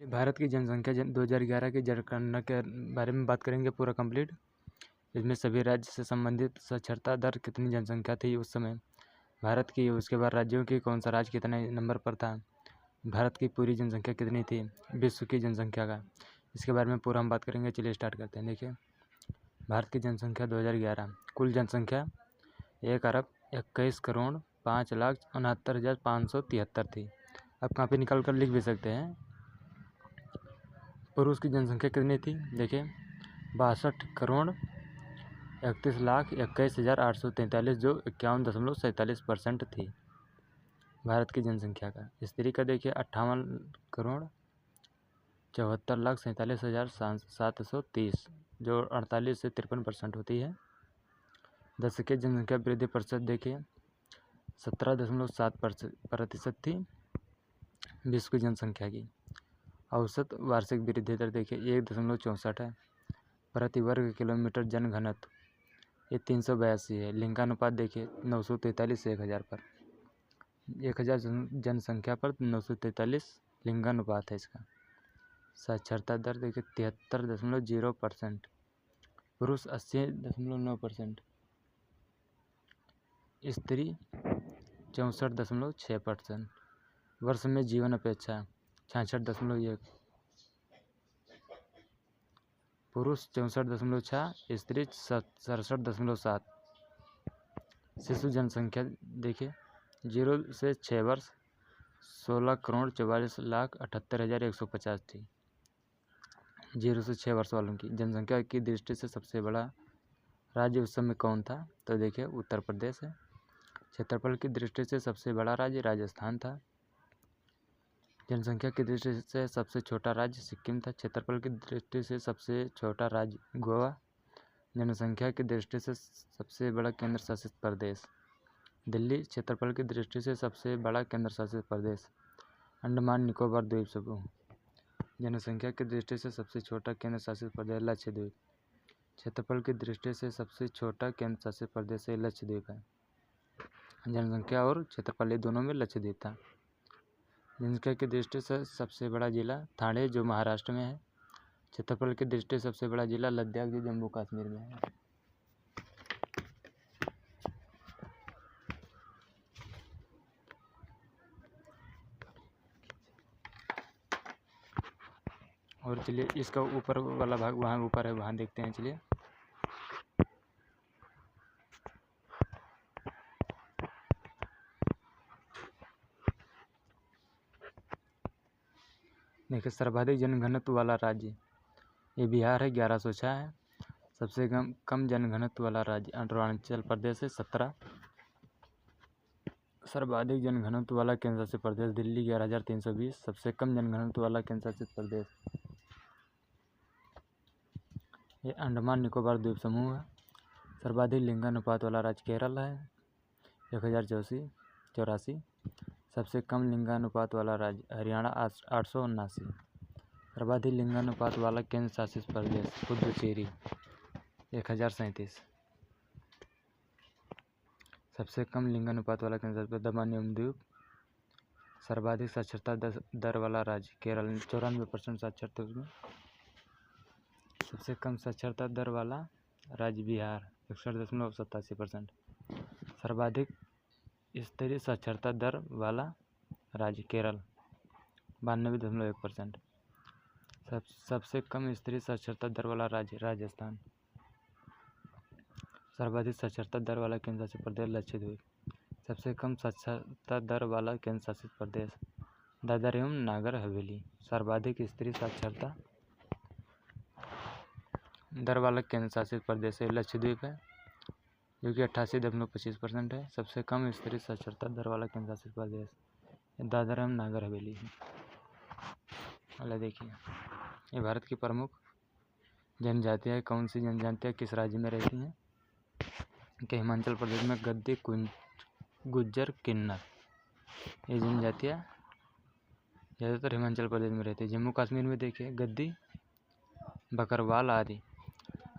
भारत की जनसंख्या 2011 की जनगणना के बारे में बात करेंगे पूरा कंप्लीट। इसमें सभी राज्य से संबंधित साक्षरता दर कितनी जनसंख्या थी उस समय भारत की, उसके बाद राज्यों की कौन सा राज्य कितने नंबर पर था, भारत की पूरी जनसंख्या कितनी थी, विश्व की जनसंख्या का, इसके बारे में पूरा हम बात करेंगे। चलिए स्टार्ट करते हैं। देखिए भारत की जनसंख्या 2011 कुल जनसंख्या 1,21,05,69,573 थी। आप कहाँ पे निकाल कर लिख भी सकते हैं। पुरुष की जनसंख्या कितनी थी, देखिए 62,31,21,843 जो 51.47% थी भारत की जनसंख्या का। स्त्री का देखिए 58,74,47,730 जो 48 से 53% होती है। दशकीय जनसंख्या वृद्धि प्रतिशत देखिए 17.7% थी विश्व की जनसंख्या की। औसत वार्षिक वृद्धि दर देखिए 1.64 है। प्रति वर्ग किलोमीटर जनघनत्व ये 382 है। लिंगानुपात देखिए 943 से 1000 पर, 1000 जनसंख्या पर 943 लिंगानुपात है इसका। साक्षरता दर देखिए 73.0%, पुरुष 80.9%, स्त्री 64.6%। वर्ष में जीवन अपेक्षा 66.1, पुरुष 64.6, स्त्री 67.7। शिशु जनसंख्या देखिए 0 से 6 वर्ष 16,44,78,150 थी 0 से 6 वर्ष वालों की। जनसंख्या की दृष्टि से सबसे बड़ा राज्य उस समय कौन था, तो देखिए उत्तर प्रदेश है। क्षेत्रफल की दृष्टि से सबसे बड़ा राज्य राजस्थान था। जनसंख्या की दृष्टि से सबसे छोटा राज्य सिक्किम था। क्षेत्रफल की दृष्टि से सबसे छोटा राज्य गोवा। जनसंख्या की दृष्टि से सबसे बड़ा केंद्र शासित प्रदेश दिल्ली। क्षेत्रफल की दृष्टि से सबसे बड़ा केंद्र शासित प्रदेश अंडमान निकोबार द्वीप समूह। जनसंख्या की दृष्टि से सबसे छोटा केंद्र शासित प्रदेश लक्षद्वीप। क्षेत्रफल की दृष्टि से सबसे छोटा केंद्र शासित प्रदेश लक्षद्वीप है। जनसंख्या और क्षेत्रफल दोनों में लक्षद्वीप था। जनसंख्या की दृष्टि से सबसे बड़ा जिला ठाणे जो महाराष्ट्र में है। क्षेत्रफल की दृष्टि से सबसे बड़ा जिला लद्दाख जो जम्मू कश्मीर में है। और चलिए इसका ऊपर वाला भाग वहाँ ऊपर है, वहाँ देखते हैं। चलिए देखिए सर्वाधिक जनघनत्व वाला राज्य ये बिहार है, 1106 है। सबसे कम जनघनत्व वाला राज्य अरुणाचल प्रदेश है, 17। सर्वाधिक जनघनत्व वाला केंद्र शासित प्रदेश दिल्ली, 11,320। सबसे कम जनघनत्व वाला केंद्र शासित प्रदेश ये अंडमान निकोबार द्वीप समूह है। सर्वाधिक लिंगानुपात वाला राज्य केरल है, 1084। सबसे कम लिंगानुपात वाला राज्य हरियाणा, 879। सर्वाधिक लिंगानुपात वाला केंद्र शासित प्रदेश पुडुचेरी, 1037। सबसे कम लिंगानुपात वाला केंद्र शासित प्रदेश दमन एवं दीव। सर्वाधिक साक्षरता दर वाला राज्य केरल, 94% साक्षरता उसमें। सबसे कम साक्षरता दर वाला राज्य बिहार, 61.87%। सर्वाधिक स्त्री साक्षरता दर वाला राज्य केरल, 92.1%। सबसे कम स्त्री साक्षरता दर वाला राज्य राजस्थान। सर्वाधिक साक्षरता दर वाला केंद्र शासित प्रदेश लक्षद्वीप। सबसे कम साक्षरता दर वाला केंद्र शासित प्रदेश दादर एवं नागर हवेली। सर्वाधिक स्त्री साक्षरता दर वाला केंद्र शासित प्रदेश लक्षद्वीप है, जो कि 88.25% है। सबसे कम स्त्री साक्षरता दर वाला केंद्र शासित प्रदेश दादर एवं नागर हवेली है। अगला देखिए, ये भारत की प्रमुख जनजातियाँ कौन सी जनजातियाँ किस राज्य में रहती हैं। कि हिमाचल प्रदेश में गद्दी, गुज्जर, किन्नर ये जनजातियाँ ज़्यादातर हिमाचल प्रदेश में रहती है। जम्मू कश्मीर में देखिए गद्दी, बकरवाल आदि।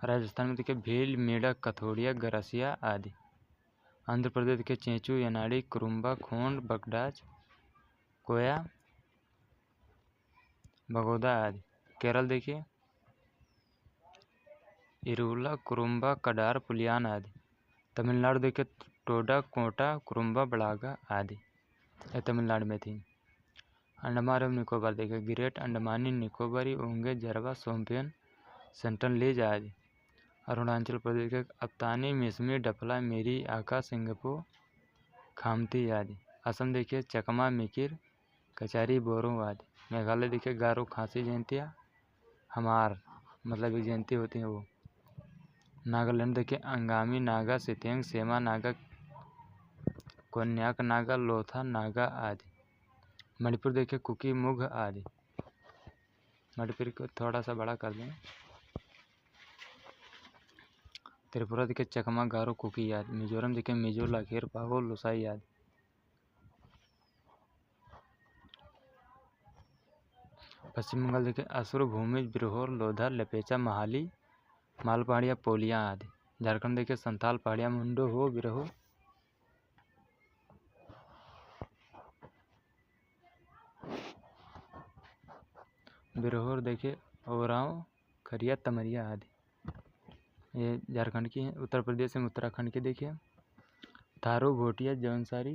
राजस्थान में देखिए भील, मेढक, कथोड़िया, गरसिया आदि। आंध्र प्रदेश देखिए चेंचू, यनाड़ी, कुरुम्बा, खोंड, बगडाच, कोया, बगोदा आदि। केरल देखिए इरुला, कुरुम्बा, कडार, पुलियान आदि। तमिलनाडु देखिए टोडा, कोटा, कुरुम्बा, बड़ागा आदि। ये तमिलनाडु में थी। अंडमान एवं निकोबार देखिए ग्रेट अंडमानी, निकोबारी, ओंगे, जरवा, सोमपेन, सेंटनलीज आदि। अरुणाचल प्रदेश के अप्तानी, मिसमी, डफला, मेरी, आका, सिंगापुर, खामती आदि। असम देखिए चकमा, मिकिर, कचारी, बोरो आदि। मेघालय देखिए गारो, खासी, जयंतिया, हमार मतलब एक जयंती होती है वो। नागालैंड देखिए अंगामी नागा, सितेंग, सेमा नागा, कोन्याक नागा, लोथा नागा आदि। मणिपुर देखिए कुकी, मुघ आदि। मणिपुर को थोड़ा सा बड़ा कर दें। त्रिपुरा देखिए चकमा, गारो, कुकी आदि। मिजोरम देखिए मिजो, लाखेर, पाहो, लोसाई आदि। पश्चिम बंगाल देखिए असुर, भूमि, बिरहोर, लोधा, लपेचा, महाली, माल पहाड़ियाँ, पोलियाँ आदि। झारखंड देखिए संथाल पहाड़ियाँ, मुंडो, हो, बिरहो, बिरहोर देखिए ओरांव, खरिया, तमरिया आदि। ये झारखंड की है। उत्तर प्रदेश में उत्तराखंड की देखिए थारू, भोटिया, जौनसारी,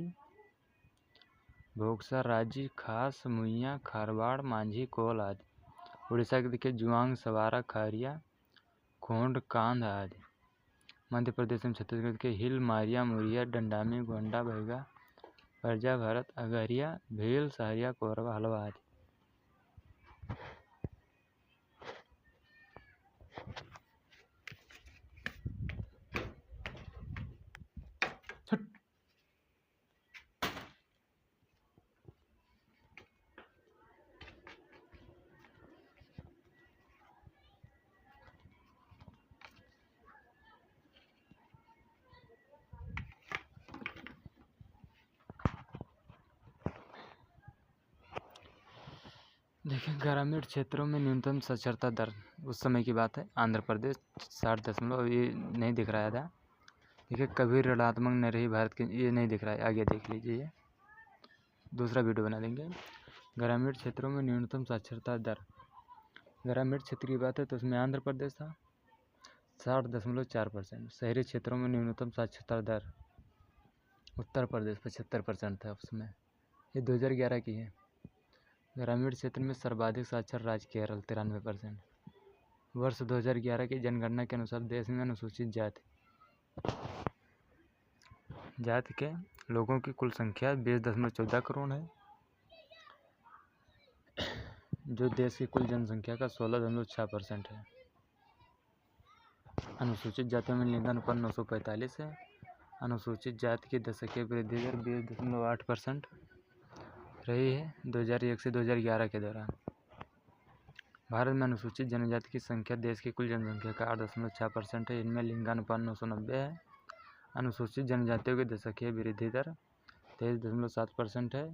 भोगसा, राजी, खास, मुइया, खारवाड़, मांझी, कोल आदि। उड़ीसा के देखिए जुआंग, सवारा, खारिया, खोंड, कांध आदि। मध्य प्रदेश में छत्तीसगढ़ के हिल, मारिया, मुरिया, डंडामी, गोंडा, बैगा, परजा, भारत, अगहरिया, भील, सहरिया, कोरबा, हलवा आदि। देखिए ग्रामीण क्षेत्रों में न्यूनतम साक्षरता दर उस समय की बात है। आंध्र प्रदेश 60 ये नहीं दिख रहा था। देखिए कभी ऋणात्मक न रही भारत की, ये नहीं दिख रहा है, आगे देख लीजिए। ये दूसरा वीडियो बना देंगे। ग्रामीण क्षेत्रों में न्यूनतम साक्षरता दर, ग्रामीण क्षेत्र की बात है तो उसमें आंध्र प्रदेश था 60.4%। शहरी क्षेत्रों में न्यूनतम साक्षरता दर उत्तर प्रदेश 75% था उसमें। ये 2011 की है। ग्रामीण क्षेत्र में सर्वाधिक साक्षर राज्य केरल 93%। वर्ष 2011 की जनगणना के अनुसार देश में अनुसूचित जाति के लोगों की कुल संख्या 20.14 करोड़ है, जो देश की कुल जनसंख्या का 16.6% है। अनुसूचित जातियों में लिंगानुपात 945 है। अनुसूचित जाति की दशकीय वृद्धि दर 20.8% रही है 2001 से 2011 के दौरान। भारत में अनुसूचित जनजाति की संख्या देश की कुल जनसंख्या का 8.6% है। इनमें लिंगानुपात 990 है। अनुसूचित जनजातियों की दशकीय वृद्धि दर 23.7% है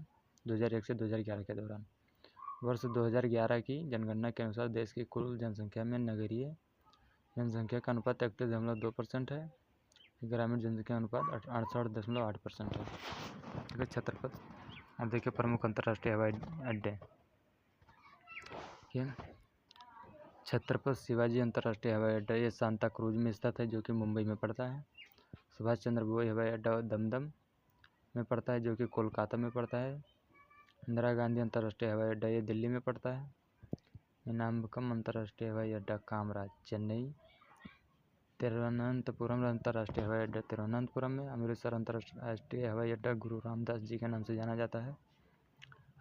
2001 से 2011 के दौरान। वर्ष 2011 की जनगणना के अनुसार देश की कुल जनसंख्या में नगरीय जनसंख्या का अनुपात 31.2% है। ग्रामीण जनसंख्या अनुपात 68.8% है। छत्रपति अब देखिए प्रमुख अंतर्राष्ट्रीय हवाई अड्डे। छत्रपति शिवाजी अंतर्राष्ट्रीय हवाई अड्डा ये सांता क्रूज में स्थित है, जो कि मुंबई में पड़ता है। सुभाष चंद्र बोस हवाई अड्डा दमदम में पड़ता है, जो कि कोलकाता में पड़ता है। इंदिरा गांधी अंतर्राष्ट्रीय हवाई अड्डा ये दिल्ली में पड़ता है। मिनाम्बकम अंतर्राष्ट्रीय हवाई अड्डा कामराज चेन्नई। तिरुवनंतपुरम अंतर्राष्ट्रीय हवाई अड्डा तिरुवनंतपुरम में। अमृतसर अंतर्राष्ट्रीय हवाई अड्डा गुरु रामदास जी के नाम से जाना जाता है।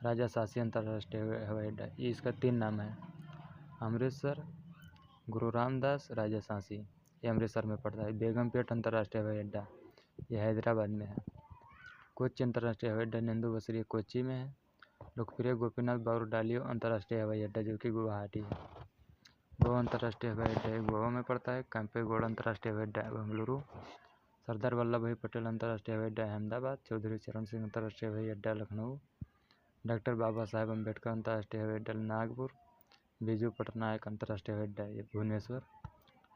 राजा शासी अंतर्राष्ट्रीय हवाई अड्डा, ये इसका 3 नाम है, अमृतसर, गुरु रामदास, राजा शासी, ये अमृतसर में पड़ता है। बेगमपेट अंतर्राष्ट्रीय हवाई अड्डा ये हैदराबाद में है। कोच्चि अंतर्राष्ट्रीय हवाई अड्डा नेंदू बसरी कोच्चि में है। लोकप्रिय गोपीनाथ बावरडालियो अंतर्राष्ट्रीय हवाई अड्डा, जो कि गुवाहाटी है। गोवा अंतर्राष्ट्रीय हवाई अड्डा गोवा में पड़ता है। कैंपेगौड़ा अंतर्राष्ट्रीय हवाई अड्डा बेंगलुरु। सरदार वल्लभ भाई पटेल अंतर्राष्ट्रीय हवाई अड्डा अहमदाबाद। चौधरी चरण सिंह अंतर्राष्ट्रीय हवाई अड्डा लखनऊ। डॉक्टर बाबा साहेब अम्बेडकर अंतर्राष्ट्रीय हवाई अड्डा नागपुर। बिजू पटनायक अंतर्राष्ट्रीय हवाई अड्डा ये भुवनेश्वर।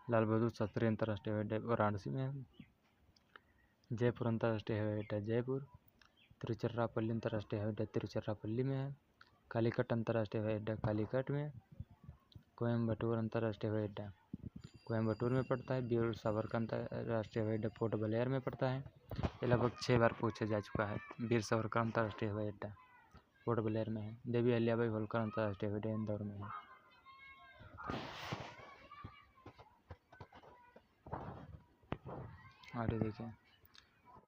लाल बहादुर शास्त्री अंतर्राष्ट्रीय हवाई अड्डा वाराणसी में है। जयपुर अंतर्राष्ट्रीय हवाई अड्डा जयपुर। तिरुचिरापल्ली अंतर्राष्ट्रीय हवाई अड्डा तिरुचिरापल्ली में है। कालीकट अंतर्राष्ट्रीय हवाई अड्डा कालीकट में। कोयम्बटूर अंतर्राष्ट्रीय हवाई अड्डा कोयम्बटूर में पड़ता है। वीर सावरकर अंतर्राष्ट्रीय हवाई अड्डा पोर्ट ब्लेयर में पड़ता है। ये लगभग 6 बार पूछा जा चुका है। वीर सावरकर अंतर्राष्ट्रीय हवाई अड्डा पोर्ट ब्लेयर में है। देवी अहिल्याबाई होलकर अंतर्राष्ट्रीय हवाई अड्डा इंदौर में है। आगे देखिए।